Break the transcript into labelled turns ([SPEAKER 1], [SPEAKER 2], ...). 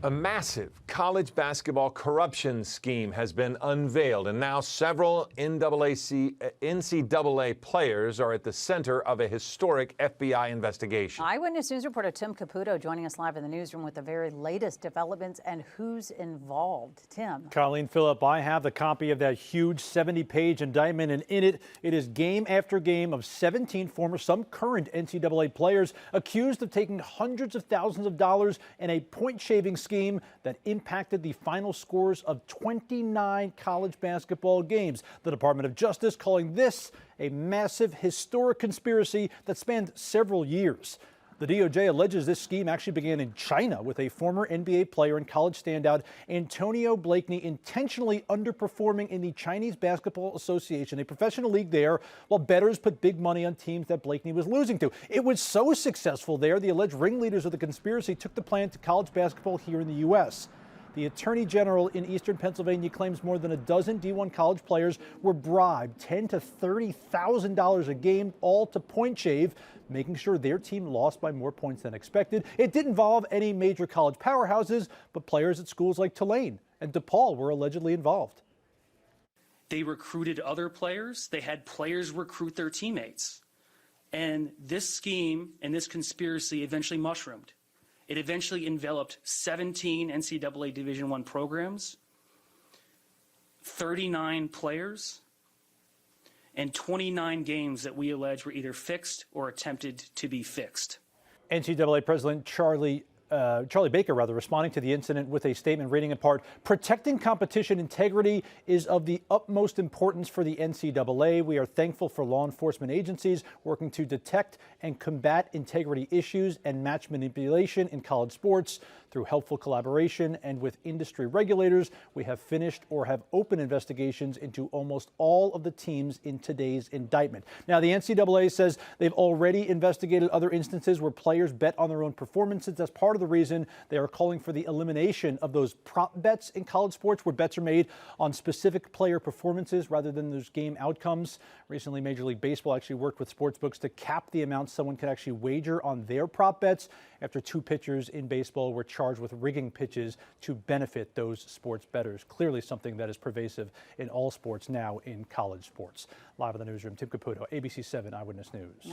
[SPEAKER 1] A massive college basketball corruption scheme has been unveiled, and now several NCAA players are at the center of a historic FBI investigation.
[SPEAKER 2] Eyewitness News reporter Tim Caputo joining us live in the newsroom with the very latest developments and who's involved. Tim.
[SPEAKER 3] Colleen Phillip, I have the copy of that huge 70-page indictment, and in it is game after game of 17 former, some current NCAA players accused of taking hundreds of thousands of dollars in a point-shaving scheme that impacted the final scores of 29 college basketball games. The Department of Justice calling this a massive historic conspiracy that spanned several years. The DOJ alleges this scheme actually began in China with a former NBA player and college standout Antonio Blakeney intentionally underperforming in the Chinese Basketball Association, a professional league there, while bettors put big money on teams that Blakeney was losing to. It was so successful there, the alleged ringleaders of the conspiracy took the plan to college basketball here in the U.S. The Attorney General in eastern Pennsylvania claims more than a dozen D1 college players were bribed $10,000 to $30,000 a game, all to point shave, making sure their team lost by more points than expected. It didn't involve any major college powerhouses, but players at schools like Tulane and DePaul were allegedly involved.
[SPEAKER 4] They recruited other players. They had players recruit their teammates. And this scheme and this conspiracy eventually mushroomed. It eventually enveloped 17 NCAA Division I programs, 39 players, and 29 games that we allege were either fixed or attempted to be fixed.
[SPEAKER 3] NCAA President Charlie Baker, responding to the incident with a statement reading in part, "Protecting competition integrity is of the utmost importance for the NCAA. We are thankful for law enforcement agencies working to detect and combat integrity issues and match manipulation in college sports. Through helpful collaboration and with industry regulators, we have finished or have open investigations into almost all of the teams in today's indictment." Now, the NCAA says they've already investigated other instances where players bet on their own performances. That's part of the reason they are calling for the elimination of those prop bets in college sports, where bets are made on specific player performances rather than those game outcomes. Recently, Major League Baseball actually worked with sportsbooks to cap the amount someone could actually wager on their prop bets after two pitchers in baseball were charged with rigging pitches to benefit those sports bettors. Clearly something that is pervasive in all sports now in college sports. Live in the newsroom, Tim Caputo, ABC 7 Eyewitness News.